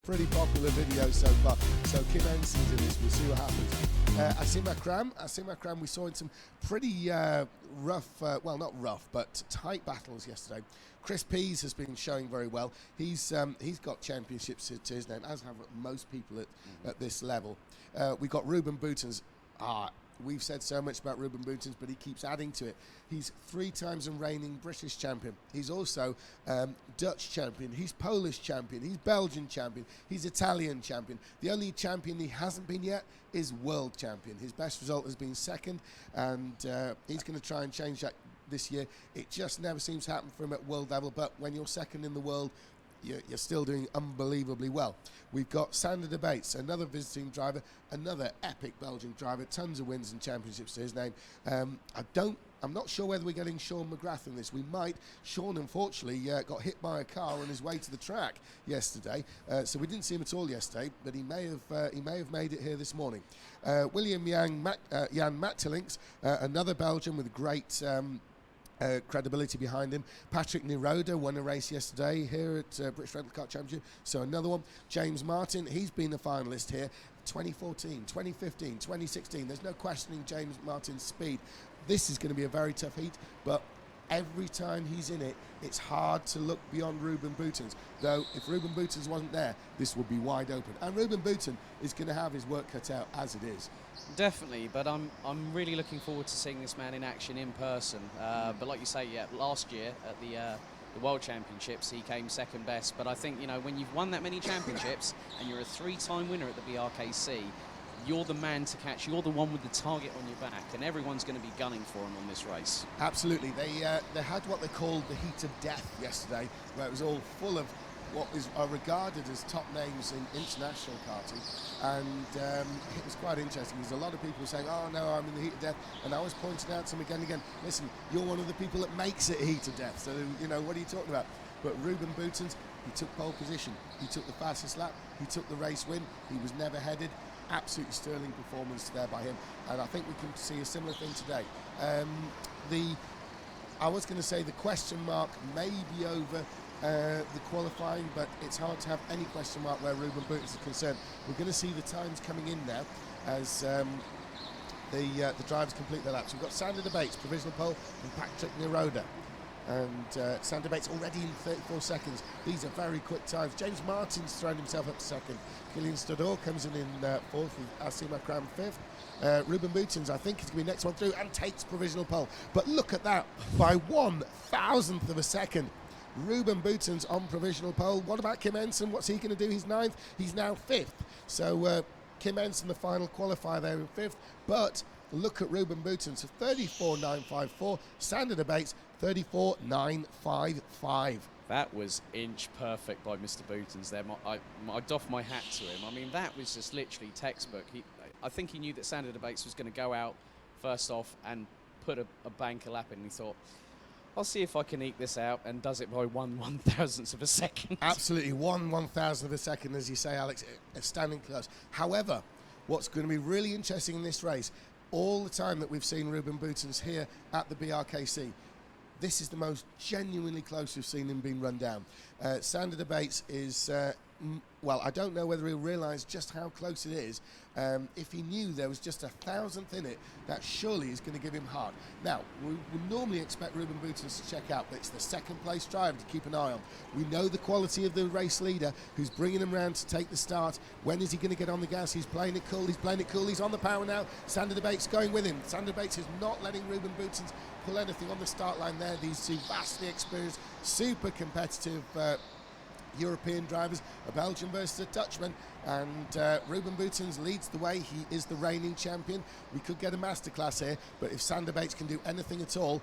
pretty popular video so far. So Kim Enson's in this, we'll see what happens. Asim Akram, we saw in some pretty rough, well not rough, but tight battles yesterday. Chris Pease has been showing very well. He's got championships to his name, as have most people at this level. We've got Ruben Boutens. We've said so much about Ruben Boutens, but he keeps adding to it. He's 3 times and reigning British champion. He's also Dutch champion. He's Polish champion. He's Belgian champion. He's Italian champion. The only champion he hasn't been yet is world champion. His best result has been second, and he's going to try and change that this year. It just never seems to happen for him at world level, but when you're second in the world, you're still doing unbelievably well. We've got Sander de Bates, another visiting driver, another epic Belgian driver, tons of wins and championships to his name. I'm not sure whether we're getting Sean McGrath in this. We might. Sean, unfortunately, got hit by a car on his way to the track yesterday, so we didn't see him at all yesterday. But he may have made it here this morning. William Jan Mattelinks, another Belgian with great credibility behind him. Patrick Niroda won a race yesterday here at British Rental Car Championship, so another one. James Martin, he's been a finalist here 2014, 2015, 2016. There's no questioning James Martin's speed. This is going to be a very tough heat, but every time he's in it, it's hard to look beyond Ruben Boutens. Though, if Ruben Boutens wasn't there, this would be wide open. And Ruben Boutens is going to have his work cut out as it is. Definitely, but I'm really looking forward to seeing this man in action in person. But like you say, yeah, last year at the World Championships, he came second best. But I think, you know, when you've won that many championships and you're a 3-time winner at the BRKC, you're the man to catch. You're the one with the target on your back, and everyone's going to be gunning for him on this race. Absolutely. They had what they called the heat of death yesterday, where it was all full of what are regarded as top names in international karting, and it was quite interesting. There's a lot of people saying, "Oh no, I'm in the heat of death," and I was pointing out to them again and again, listen, you're one of the people that makes it a heat of death, so you know, what are you talking about? But Ruben Boutens, he took pole position, he took the fastest lap, he took the race win, he was never headed. Absolutely sterling performance there by him, and I think we can see a similar thing today. I was going to say the question mark may be over the qualifying, but it's hard to have any question mark where Ruben Boutens is concerned. We're going to see the times coming in now as the drivers complete their laps. We've got Sander de Bates, provisional pole, and Patrick Niroda. And Sander de Bates already in 34 seconds. These are very quick times. James Martin's thrown himself up to second. Kilian Stodor comes in fourth with Asim Akram fifth. Ruben Boutens, I think, is going to be next one through and takes provisional pole. But look at that, by 1,000th of a second. Ruben Boutens on provisional pole. What about Kim Enson? What's he going to do? He's 9th. He's now 5th. So Kim Enson, the final qualifier there in 5th. But look at Ruben Boutens, 34.954. Sander de Bates, 34.955. That was inch perfect by Mr. Boutens there. I doff my hat to him. I mean, that was just literally textbook. I think he knew that Sander de Bates was going to go out first off and put a banker lap in, and he thought, I'll see if I can eke this out, and does it by 1/1000th of a second. Absolutely, 1/1000th of a second, as you say, Alex. It's standing close. However, what's going to be really interesting in this race, all the time that we've seen Ruben Boutens here at the BRKC, this is the most genuinely close we've seen him being run down. Sander de Bates is, well, I don't know whether he'll realise just how close it is. If he knew there was just 1,000th in it, that surely is going to give him heart. Now, we would normally expect Ruben Boutens to check out, but it's the second place driver to keep an eye on. We know the quality of the race leader who's bringing him around to take the start. When is he going to get on the gas? He's playing it cool, he's on the power now. Sander de Bates going with him. Sander de Bates is not letting Ruben Boutens pull anything on the start line there. These two vastly experienced, super competitive European drivers, a Belgian versus a Dutchman, and Ruben Boutens leads the way. He is the reigning champion. We could get a masterclass here, but if Sander Bates can do anything at all,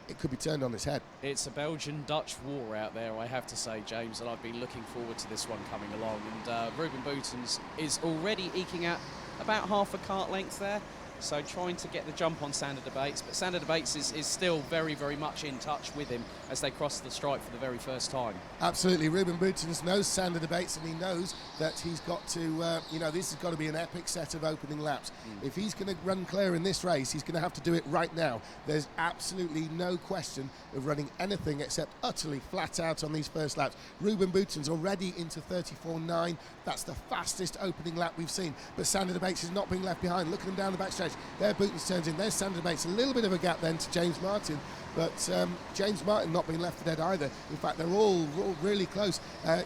it could be turned on its head. It's a Belgian-Dutch war out there, I have to say, James, and I've been looking forward to this one coming along. And Ruben Boutens is already eking out about half a kart length there. So trying to get the jump on Sander de Baets, but Sander de Baets is still very, very much in touch with him as they cross the stripe for the very first time. Absolutely. Ruben Boutens knows Sander de Baets, and he knows that he's got to, this has got to be an epic set of opening laps. If he's going to run clear in this race, he's going to have to do it right now. There's absolutely no question of running anything except utterly flat out on these first laps. Ruben Boutens already into 34.9. That's the fastest opening lap we've seen. But Sander de Baets is not being left behind. Look at him down the back stretch. There Boutens turns in. There's Sander de Baets. A little bit of a gap then to James Martin. But James Martin not being left for dead either. In fact, they're all really close.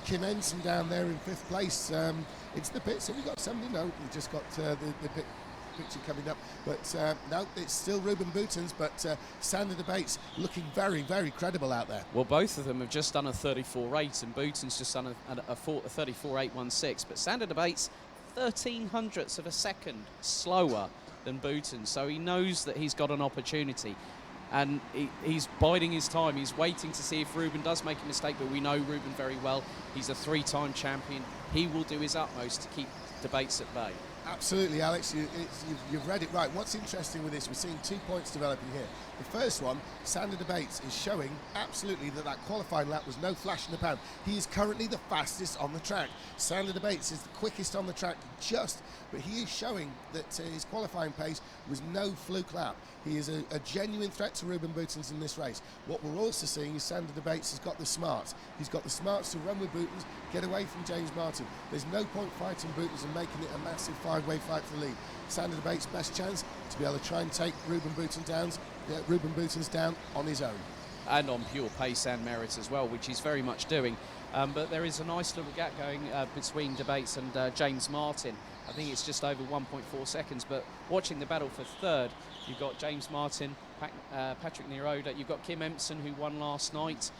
Kim Ensign down there in 5th place. It's the pits. Have we got somebody? No, we've just got the pit picture coming up. But no, it's still Ruben Boutens, but Sander de Baets looking very, very credible out there. Well, both of them have just done a 34.8, and Boutens just done a 34.816. But Sander de Baets, 1300ths of a second slower than Boutens, so he knows that he's got an opportunity. And he's biding his time. He's waiting to see if Ruben does make a mistake, but we know Ruben very well. He's a 3-time champion. He will do his utmost to keep de Baets at bay. Absolutely, Alex, you've read it right. What's interesting with this, we're seeing 2 points developing here. The first one, Sander de Baets is showing absolutely that qualifying lap was no flash in the pan. He is currently the fastest on the track. Sander de Baets is the quickest on the track, but he is showing that his qualifying pace was no fluke lap. He is a genuine threat to Ruben Boutens in this race. What we're also seeing is Sander de Baets has got the smarts. He's got the smarts to run with Boutens, get away from James Martin. There's no point fighting Boutens and making it a massive 5-way fight for the lead. Sander de Baets' best chance to be able to try and take Ruben Boutens down on his own. And on pure pace and merit as well, which he's very much doing. But there is a nice little gap going between de Baets and James Martin. I think it's just over 1.4 seconds. But watching the battle for third, you've got James Martin, Patrick Niroda, you've got Kim Empson, who won last night.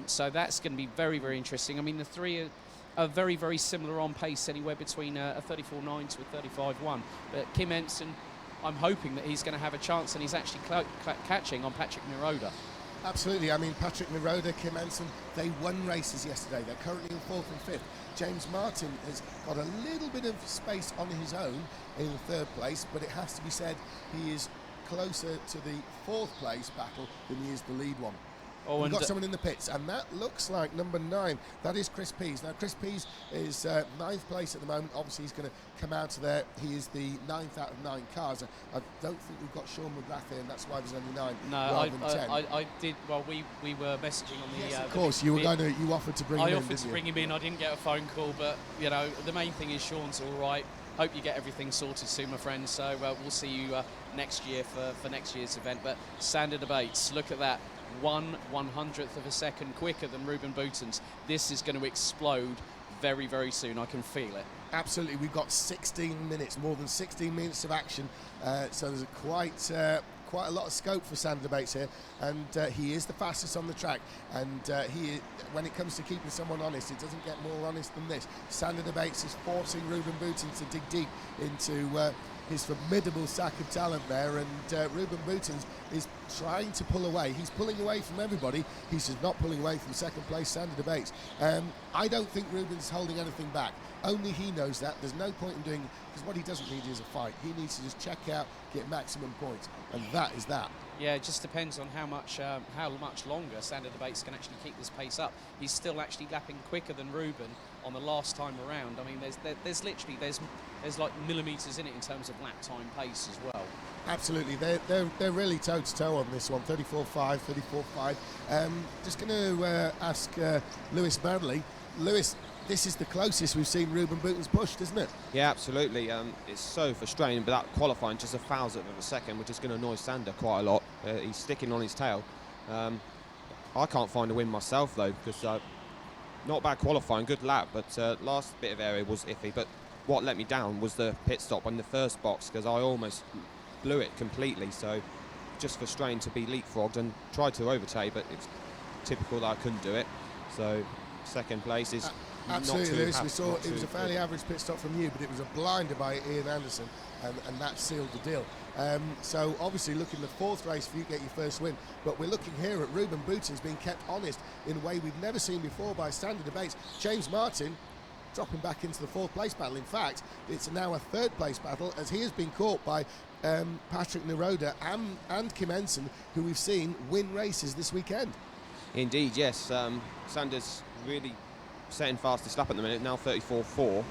So that's going to be very, very interesting. I mean, the three are very, very similar on pace, anywhere between a 34.9 to a 35.1. But Kim Empson, I'm hoping that he's going to have a chance, and he's actually catching on Patrick Niroda. Absolutely. I mean, Patrick Niroda, Kim Ensign, they won races yesterday. They're currently in 4th and 5th. James Martin has got a little bit of space on his own in 3rd place, but it has to be said he is closer to the 4th place battle than he is the lead one. Oh, We've got someone in the pits, and that looks like number 9. That is Chris Pease. Now, Chris Pease is 9th place at the moment. Obviously, he's going to come out of there. He is the 9th out of 9 cars. I don't think we've got Sean McGrath here, and that's why there's only 9 rather than 10. I did. Well, we were messaging on the. Yes, of course, you offered to bring him in. I offered to bring him in. I didn't get a phone call, but the main thing is Sean's all right. Hope you get everything sorted soon, my friend. So we'll see you next year for next year's event. But Sander de Baets, look at that. 1/100th of a second quicker than Ruben Boutens. This is going to explode very, very soon. I can feel it. Absolutely. We've got 16 minutes, more than 16 minutes of action. So there's quite a lot of scope for Sander de Baets here, and he is the fastest on the track. And when it comes to keeping someone honest, it doesn't get more honest than this. Sander de Baets is forcing Ruben Boutens to dig deep into his formidable sack of talent there, and Ruben Boutens is trying to pull away. He's pulling away from everybody. He's just not pulling away from 2nd place Sander de Baets. I don't think Ruben's holding anything back. Only he knows that. There's no point in doing, because what he doesn't need is a fight. He needs to just check out, get maximum points, and that is that. Yeah, it just depends on how much longer Sander de Baets can actually keep this pace up. He's still actually lapping quicker than Ruben on the last time around. I mean, there's literally like millimetres in it in terms of lap time pace as well. Absolutely, they're really toe to toe on this one. 34.5, 34.5. Just going to ask Lewis Bradley. Lewis, this is the closest we've seen Ruben Boutens pushed, isn't it? Yeah, absolutely. It's so frustrating, but that qualifying just a 1,000th of a second, which is going to annoy Sander quite a lot. He's sticking on his tail. I can't find a win myself though, because not bad qualifying, good lap, but last bit of area was iffy. But what let me down was the pit stop on the first box, because I almost blew it completely. So just frustrating to be leapfrogged and tried to overtake, but it's typical that I couldn't do it. So 2nd place is absolutely, Lewis. We saw it was a fairly average pit stop from you, but it was a blinder by Ian Anderson, and that sealed the deal. So obviously looking the 4th race for you to get your first win, but we're looking here at Ruben Boutens being kept honest in a way we've never seen before by Sander de Baets. James Martin dropping back into the 4th place battle. In fact, it's now a 3rd place battle, as he has been caught by Patrick Naroda and Kim Ensign, who we've seen win races this weekend. Indeed, yes. Sanders really setting fastest lap at the minute, now 34.4.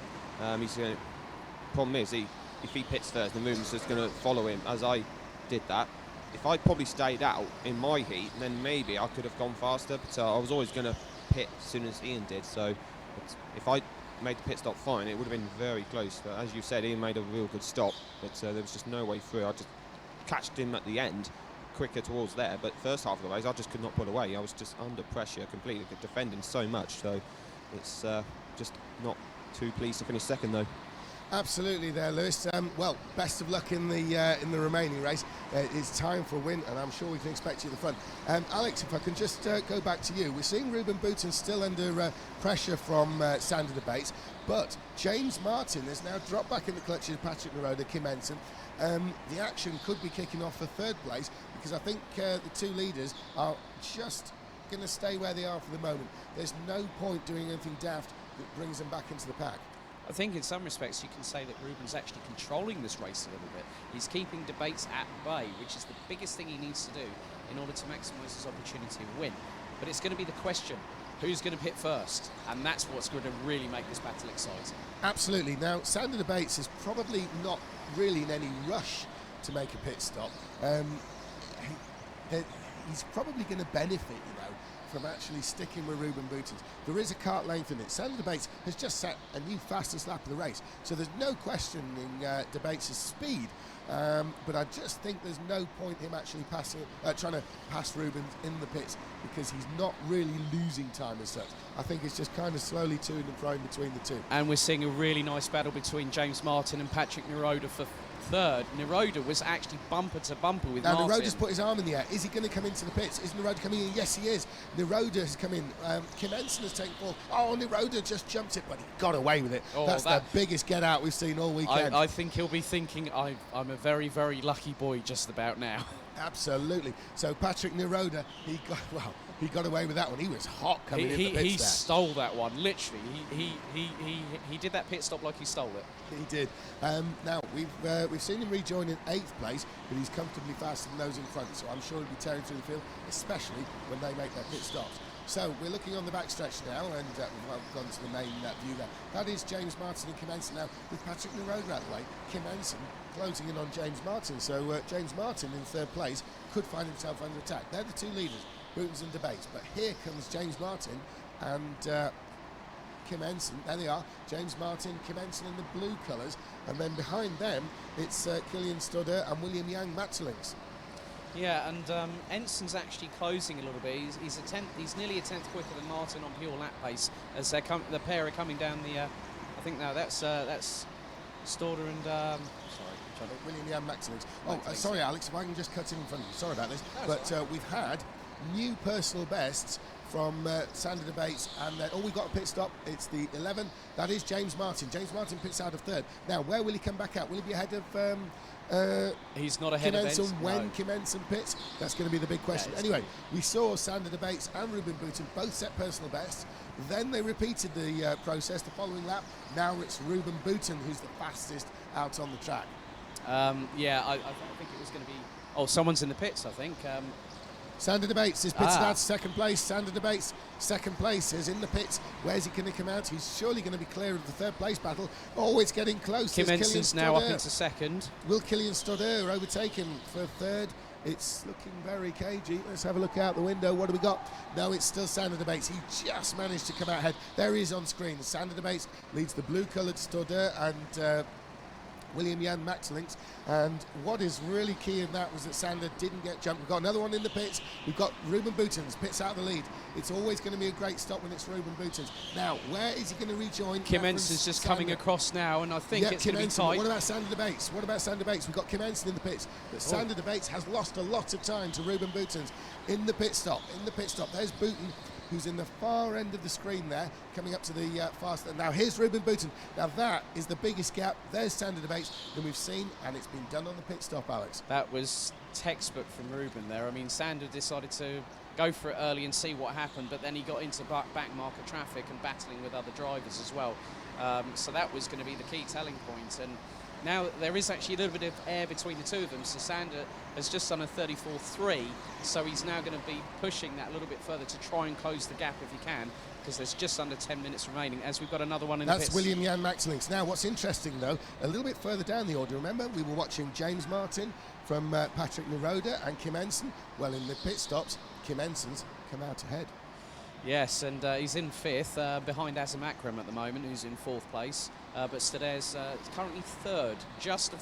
Problem is, if he pits first, the movement's just going to follow him, as I did that. If I probably stayed out in my heat, then maybe I could have gone faster, but I was always going to pit as soon as Ian did, so if I made the pit stop fine, it would have been very close. But as you said, Ian made a real good stop, but there was just no way through. I just catched him at the end, quicker towards there, but first half of the race I just could not pull away. I was just under pressure completely, defending so much, so it's just not too pleased to finish second though. Absolutely there, Lewis. Well, best of luck in the remaining race. It's time for a win, and I'm sure we can expect you at the front. Alex, if I can just go back to you. We're seeing Ruben Bouton still under pressure from Sander de Baets, but James Martin has now dropped back in the clutches of Patrick Naroda, Kim Ensign. The action could be kicking off for 3rd place, because I think the 2 leaders are just going to stay where they are for the moment. There's no point doing anything daft that brings them back into the pack. I think in some respects you can say that Ruben's actually controlling this race a little bit. He's keeping de Baets at bay, which is the biggest thing he needs to do in order to maximise his opportunity to win. But it's going to be the question, who's going to pit first? And that's what's going to really make this battle exciting. Absolutely. Now, Sander de Baets is probably not really in any rush to make a pit stop. He's probably going to benefit, from actually sticking with Ruben Bouton. There is a kart length in it. Sander de Baets has just set a new fastest lap of the race, so there's no questioning de Baets' speed, but I just think there's no point him actually trying to pass Ruben in the pits, because he's not really losing time as such. I think it's just kind of slowly to and fro between the two. And we're seeing a really nice battle between James Martin and Patrick Naroda for 3rd. Naroda was actually bumper to bumper with Martin. Now, Naroda's put his arm in the air. Is he going to come into the pits? Is Naroda coming in? Yes, he is. Naroda has come in. Kim Ensign has taken 4th. Oh, Naroda just jumped it, but he got away with it. Oh, That's the biggest get out we've seen all weekend. I think he'll be thinking, I'm a very, very lucky boy just about now. Absolutely. So Patrick Naroda, he got away with that one. He was hot coming in the pits. He stole that one, literally. He did that pit stop like he stole it. He did. Now we've seen him rejoin in 8th place, but he's comfortably faster than those in front. So I'm sure he'll be tearing through the field, especially when they make their pit stops. So we're looking on the backstretch now, and we've gone to the main view there. That is James Martin and Kim Ensign now, with Patrick Naroda out the way. Kim Ensign closing in on James Martin. So James Martin in 3rd place could find himself under attack. They're the 2 leaders, Boutons and de Baets. But here comes James Martin and Kim Ensign. There they are, James Martin, Kim Ensign in the blue colours, and then behind them it's Kilian Studder and William Young Matterlings. Yeah, and Ensign's actually closing a little bit. He's nearly a tenth quicker than Martin on pure lap pace as the pair are coming down the. I think now that's Storder and William Young Matterlings. Oh, sorry, Alex, if I can just cut in front of you. Sorry about this, but we've had new personal bests from Sander de Baets, and we've got a pit stop. It's the 11. That is James Martin. James Martin pits out of 3rd. Now, where will he come back out? Will he be ahead of he's not ahead Kim of Ensign when no. Kim Ensign pits? That's going to be the big question. Yeah, anyway, we saw Sander de Baets and Ruben Bouton both set personal bests. Then they repeated the process the following lap. Now it's Ruben Bouton who's the fastest out on the track. I think it was going to be... Oh, someone's in the pits, I think. Sander de Baets is pitted out to 2nd place. Sander de Baets, 2nd place, is in the pits. Where's he going to come out? He's surely going to be clear of the 3rd place battle. Oh, it's getting close. Kim Ensign's now up into 2nd. Will Kilian Studder overtake him for 3rd? It's looking very cagey. Let's have a look out the window. What do we got? No, it's still Sander de Baets. He just managed to come out ahead. There he is on screen. Sander de Baets leads the blue-coloured Studder and William Young Matterlings. And what is really key in that was that Sander didn't get jumped. We've got another one in the pits. We've got Ruben Bouton's pits out of the lead. It's always going to be a great stop when it's Ruben Bouton's. Now, where is he going to rejoin? Kim Ensign's just coming across now, and I think it's going to be tight. What about Sander de Baets? What about Sander de Baets? We've got Kim Ensign in the pits, but Sander de Baets has lost a lot of time to Ruben Bouton's in the pit stop. There's Bouton, who's in the far end of the screen there, coming up to the fast. Now here's Ruben Bouton. Now that is the biggest gap. There's Sander de Baets that we've seen, and it's been done on the pit stop, Alex. That was textbook from Ruben there. I mean, Sander decided to go for it early and see what happened, but then he got into back marker traffic and battling with other drivers as well. So that was going to be the key telling point. And now there is actually a little bit of air between the two of them. So Sander has just done a 34.3, so he's now going to be pushing that a little bit further to try and close the gap if he can, because there's just under 10 minutes remaining, as we've got another one in the pits. That's William Jan Maxlinks. Now, what's interesting, though, a little bit further down the order, remember, we were watching James Martin from Patrick Neroda and Kim Ensign. Well, in the pit stops, Kim Ensign's come out ahead. Yes, and he's in 5th, behind Azim Akram at the moment, who's in 4th place. But Stadler's currently 3rd, just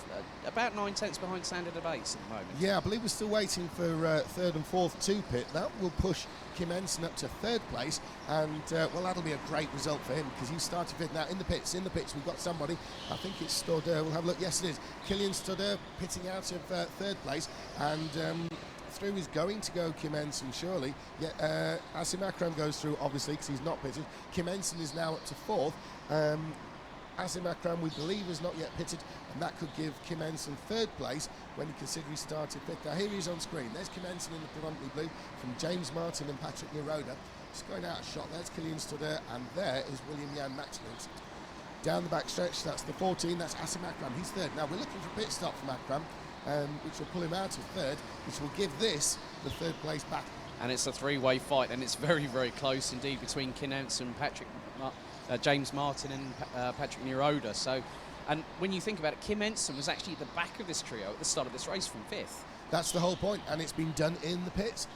about 9/10 behind Sander Debates at the moment. Yeah, I believe we're still waiting for 3rd and 4th to pit. That will push Kim Ensign up to 3rd place, and well, that'll be a great result for him, because he started fifth. Now in the pits, we've got somebody. I think it's Stodder. We'll have a look. Yes, it is. Killian Stodder pitting out of 3rd place, and through is going to go Kim Ensign, surely. Yeah, Asim Akram goes through, obviously, because he's not pitted. Kim Ensign is now up to 4th. Asim Akram, we believe, is not yet pitted, and that could give Kim Ensign 3rd place when you consider he started 5th. Now here he is on screen. There's Kim Ensign in the predominantly blue from James Martin and Patrick Neroda. Just going out of shot. There's Killian Stodder, and there is William Jan Maxlinks. Down the back stretch, that's the 14, that's Asim Akram. He's 3rd. Now we're looking for a pit stop from Akram, which will pull him out of 3rd, which will give this the 3rd place battle. And it's a 3-way fight, and it's very, very close indeed between Kim Ensign, James Martin and Patrick Neroda. So, and when you think about it, Kim Ensign was actually at the back of this trio at the start of this race from 5th. That's the whole point, and it's been done in the pits.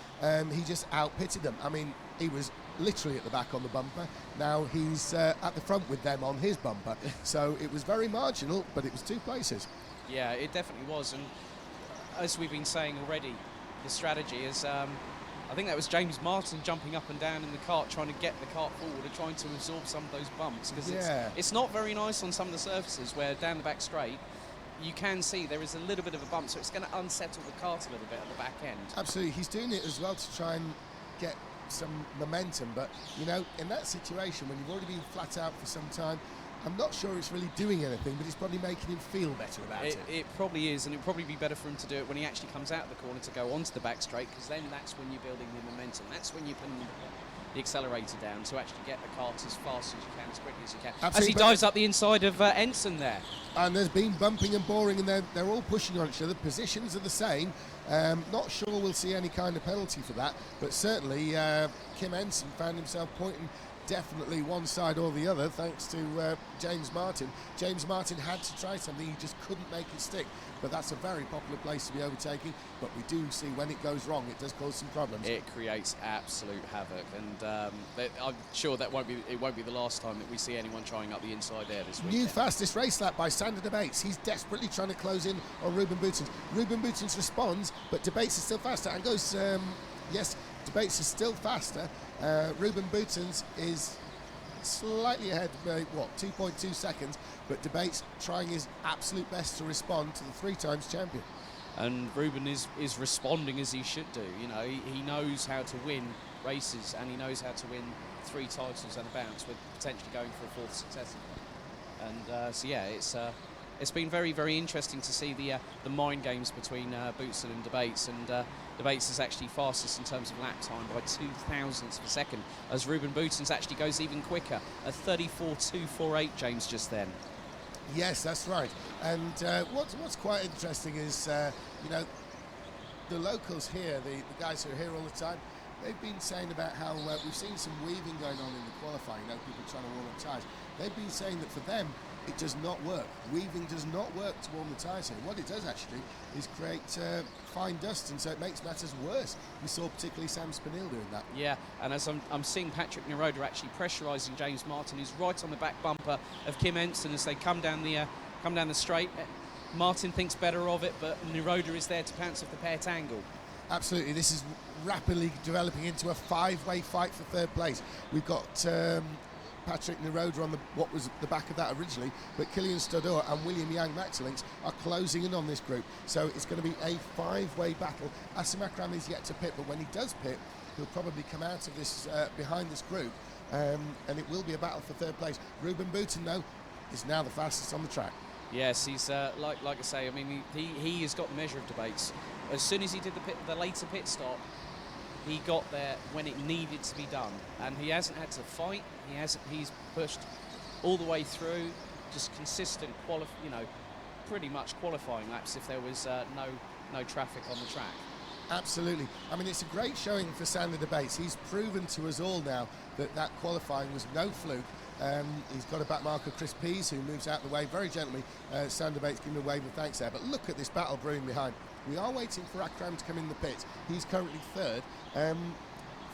He just out-pitted them. I mean, he was literally at the back on the bumper. Now he's at the front with them on his bumper. So it was very marginal, but it was 2 places. Yeah, it definitely was. And as we've been saying already, the strategy is, I think that was James Martin jumping up and down in the kart, trying to get the kart forward and trying to absorb some of those bumps, because it's not very nice on some of the surfaces where down the back straight you can see there is a little bit of a bump, so it's going to unsettle the kart a little bit at the back end. Absolutely, he's doing it as well to try and get some momentum, but you know, in that situation when you've already been flat out for some time, I'm not sure it's really doing anything, but it's probably making him feel better about it. It probably is, and it'll probably be better for him to do it when he actually comes out of the corner to go onto the back straight, because then that's when you're building the momentum. That's when you put the accelerator down to actually get the kart as fast as you can, as quickly as you can. Absolutely. As he dives up the inside of Ensign there. And there's been bumping and boring, and they're all pushing on each other. Positions are the same. Not sure we'll see any kind of penalty for that, but certainly Kim Ensign found himself pointing definitely one side or the other, thanks to James Martin. James Martin had to try something, he just couldn't make it stick. But that's a very popular place to be overtaking. But we do see when it goes wrong, it does cause some problems. It creates absolute havoc, and I'm sure it won't be the last time that we see anyone trying up the inside there this week. New fastest race lap by Sander Debates. He's desperately trying to close in on Ruben Boutens. Ruben Boutens responds, but Debates is still faster and goes. Yes, Debates is still faster. Ruben Boutens is slightly ahead, 2.2 seconds, but Debates trying his absolute best to respond to the 3 times champion. And Ruben is responding as he should do. You know, he knows how to win races, and he knows how to win 3 titles and a bounce, with potentially going for a 4th successive one. And so yeah, it's been very, very interesting to see the mind games between Boutsen and Debates, and Debates is actually fastest in terms of lap time by 0.02 of a second, as Ruben Boutens actually goes even quicker, a 34.248, James, just then. Yes, that's right. And what's quite interesting is, you know, the locals here, the guys who are here all the time, they've been saying about how we've seen some weaving going on in the qualifying, you know, people trying to warm up tyres. They've been saying that for them, it does not work. Weaving does not work to warm the tyres here. What it does actually is create fine dust, and so it makes matters worse. We saw particularly Sam Spinell doing that. Yeah, and as I'm seeing Patrick Neroda actually pressurising James Martin, who's right on the back bumper of Kim Ensign as they come down the straight. Martin thinks better of it, but Neroda is there to pounce off the pair tangle. Absolutely, this is rapidly developing into a 5-way fight for 3rd place. We've got Patrick Neroda on what was the back of that originally, but Killian Stodder and William Jan Maxlinks are closing in on this group. So it's going to be a 5-way battle. Asim Akram is yet to pit, but when he does pit, he'll probably come out of this behind this group, and it will be a battle for 3rd place. Ruben Boutsen, though, is now the fastest on the track. Yes, he's like I say. I mean, he has got the measure of Debates. As soon as he did the later pit stop, he got there when it needed to be done, and he hasn't had to fight. He's pushed all the way through, just consistent pretty much qualifying laps if there was no traffic on the track. Absolutely. I mean, it's a great showing for Sander de Baets. He's proven to us all now that qualifying was no fluke. He's got a back marker, Chris Pease, who moves out the way very gently. Sander de Baets giving a wave of thanks there. But look at this battle brewing behind. We are waiting for Akram to come in the pits. He's currently third.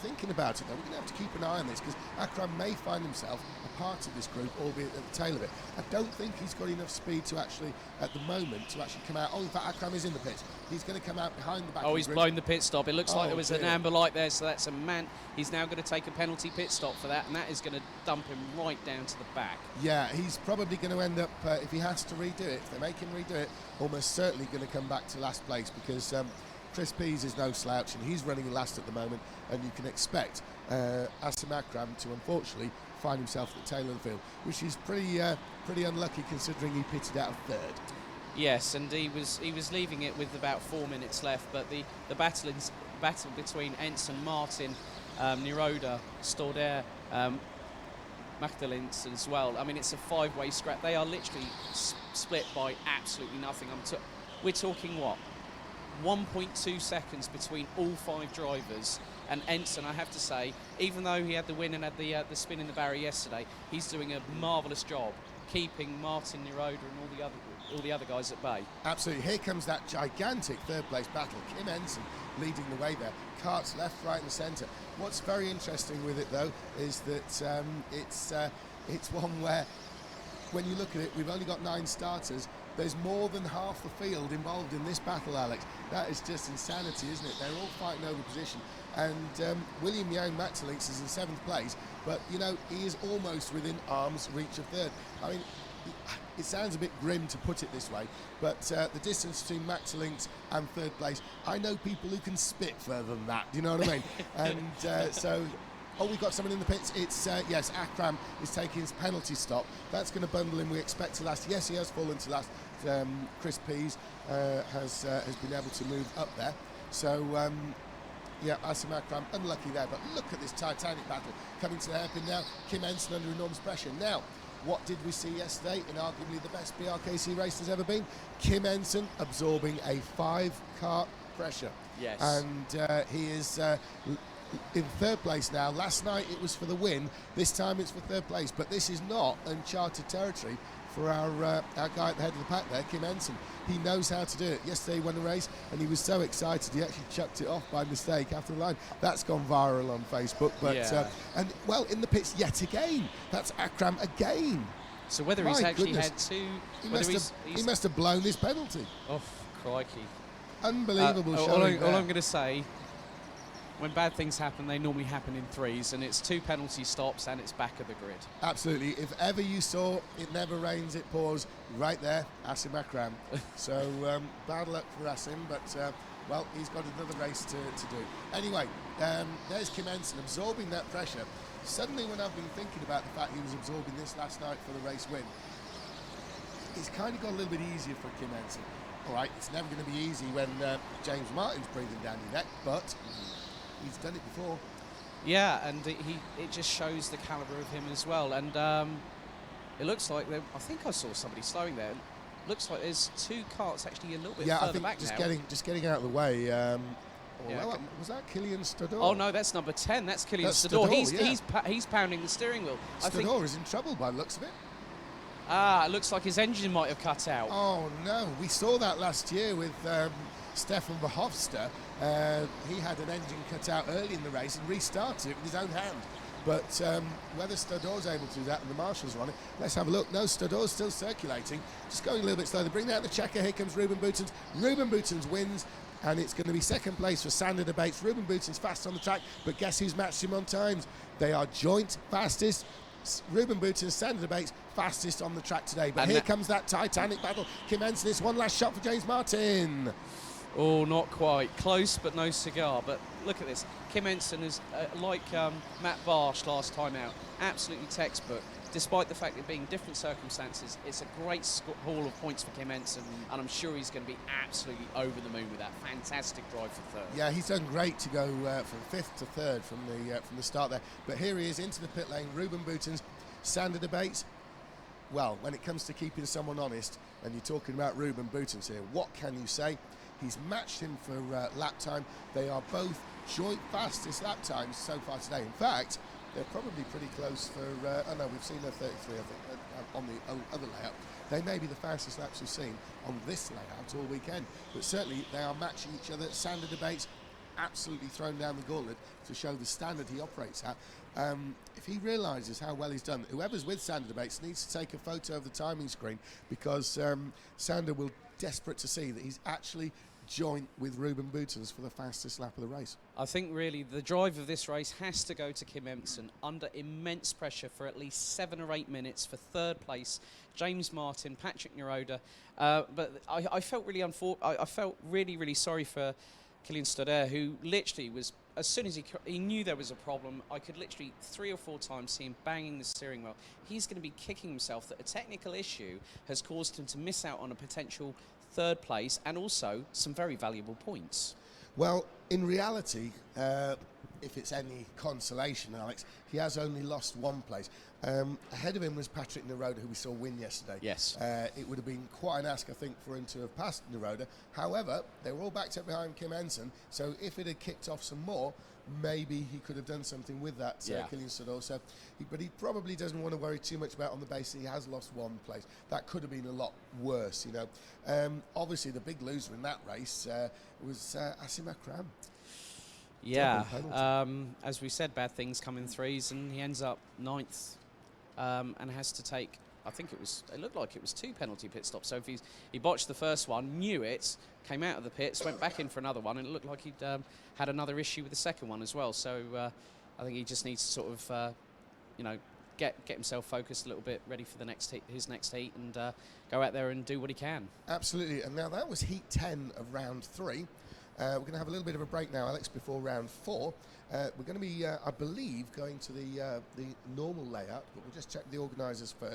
Thinking about it, though, we're going to have to keep an eye on this because Akram may find himself a part of this group, albeit at the tail of it. I don't think he's got enough speed to actually, at the moment, to actually come out. Oh, in fact, Akram is in the pit. He's going to come out behind the back. Oh, he's blown the pit stop. It looks like there was dear. an amber light there, so that's a man. He's now going to take a penalty pit stop for that, and that is going to dump him right down to the back. Yeah, he's probably going to end up, if he has to redo it, if they make him redo it, almost certainly going to come back to last place because Chris Pease is no slouch and he's running last at the moment, and you can expect Asim Akram to unfortunately find himself at the tail of the field, which is pretty unlucky considering he pitted out of third. Yes, and he was leaving it with about 4 minutes left, but the battle between Ensign, Martin, Niroda, Stauder, Magdalens as well. I mean, it's a 5-way scrap. They are literally split by absolutely nothing. We're talking what? 1.2 seconds between all 5 drivers, and Ensign, I have to say, even though he had the win and had the spin in the barrier yesterday, he's doing a marvellous job keeping Martin, Niroda and all the other guys at bay. Absolutely. Here comes that gigantic third place battle. Kim Ensign leading the way there. Karts left, right and centre. What's very interesting with it though is that it's one where when you look at it, we've only got 9 starters. There's more than half the field involved in this battle, Alex. That is just insanity, isn't it? They're all fighting over position. And William Young Matterlinks is in 7th place, but, you know, he is almost within arm's reach of 3rd. I mean, it sounds a bit grim to put it this way, but the distance between Matterlinks and 3rd place, I know people who can spit further than that, do you know what I mean? And so... Oh, we've got someone in the pits. It's, yes, Akram is taking his penalty stop. That's going to bundle him, we expect, to last. Yes, he has fallen to last. Chris Pease has been able to move up there. So, yeah, Asim Akram, unlucky there. But look at this titanic battle coming to the hairpin now. Kim Ensign under enormous pressure. Now, what did we see yesterday in arguably the best BRKC race there's ever been? Kim Ensign absorbing a 5-car pressure. Yes. And he is... in 3rd place now. Last night it was for the win. This time it's for 3rd place. But this is not uncharted territory for our guy at the head of the pack there, Kim Ensign. He knows how to do it. Yesterday he won a race and he was so excited he actually chucked it off by mistake after the line. That's gone viral on Facebook. But yeah. And well, in the pits yet again. That's Akram again. So whether he's actually had 2... He must have blown his penalty. Oh, crikey. Unbelievable all showing I'm going to say, when bad things happen, they normally happen in 3s, and it's 2 penalty stops and it's back of the grid. Absolutely. If ever you saw it never rains, it pours, right there, Asim Akram. So bad luck for Asim, but well, he's got another race to do. Anyway, there's Kim Ensign absorbing that pressure. Suddenly, when I've been thinking about the fact he was absorbing this last night for the race win, it's kind of got a little bit easier for Kim Ensign. All right, it's never going to be easy when James Martin's breathing down your neck, but he's done it before. Yeah, and it just shows the calibre of him as well. And it looks like I think I saw somebody slowing there. Looks like there's 2 carts actually a little bit further back just now. just getting out of the way. Was that Killian Stador? Oh no, that's number 10. That's Killian Stador. He's pounding the steering wheel. Stador is in trouble by the looks of it. It looks like his engine might have cut out. Oh no, we saw that last year with Stefan Verhofstadt. He had an engine cut out early in the race and restarted it with his own hand. But whether Stador's able to do that and the marshals are on it, let's have a look. No, Stador's still circulating, just going a little bit slow. They bring out the checker. Here comes Ruben Boutens. Ruben Boutens wins, and it's going to be 2nd place for Sander de Baets. Ruben Boutens fast on the track, but guess who's matched him on times? They are joint fastest. Ruben Boutens, Sander de Baets, fastest on the track today. But here comes that titanic battle. Kim Ensign, this one last shot for James Martin. Oh, not quite. Close, but no cigar. But look at this. Kim Ensign is like Matt Barsh last time out. Absolutely textbook. despite the fact it being different circumstances, it's a great haul of points for Kim Henson, and I'm sure he's going to be absolutely over the moon with that fantastic drive for third. Yeah, he's done great to go from fifth to third from the start there. But here he is into the pit lane. Ruben Boutons, Sander debates. Well, when it comes to keeping someone honest, and you're talking about Ruben Boutons here, what can you say? He's matched him for lap time. They are both joint fastest lap times so far today. In fact, they're probably pretty close for, oh no, we've seen a 33, I think, on the other layout. They may be the fastest laps we've seen on this layout all weekend. But certainly they are matching each other. Sander debates absolutely thrown down the gauntlet to show the standard he operates at. If he realises how well he's done, whoever's with Sander debates needs to take a photo of the timing screen, because Sander will desperate to see that he's actually joint with Ruben Boutons for the fastest lap of the race. I think really the drive of this race has to go to Kim Henson under immense pressure for at least 7 or 8 minutes for third place. James Martin, Patrick Neroda, but I felt really I felt really sorry for Kylian Stoddard, who literally was, as soon as he knew there was a problem, I could literally 3 or 4 times see him banging the steering wheel. He's going to be kicking himself that a technical issue has caused him to miss out on a potential third place and also some very valuable points. Well, in reality, if it's any consolation, Alex, he has only lost 1 place. Ahead of him was Patrick Neroda, who we saw win yesterday. Yes. It would have been quite an ask, I think, for him to have passed Neroda. However, they were all backed up behind Kim Henson, so if it had kicked off some more, maybe he could have done something with that, Kylian Stoddard. So, but he probably doesn't want to worry too much about on the basis he has lost 1 place. That could have been a lot worse, you know. Obviously, the big loser in that race was Asim Akram. Yeah, as we said, bad things come in threes, and he ends up 9th and has to take, I think it looked like it was 2 penalty pit stops. So if he botched the first one, knew it, came out of the pits, went back in for another one, and it looked like he'd had another issue with the second one as well. So I think he just needs to sort of, you know, get himself focused a little bit, ready for the his next heat, and go out there and do what he can. Absolutely. And now that was heat 10 of round 3. We're going to have a little bit of a break now, Alex, before round 4. We're going to be, I believe, going to the normal layout, but we'll just check the organisers first.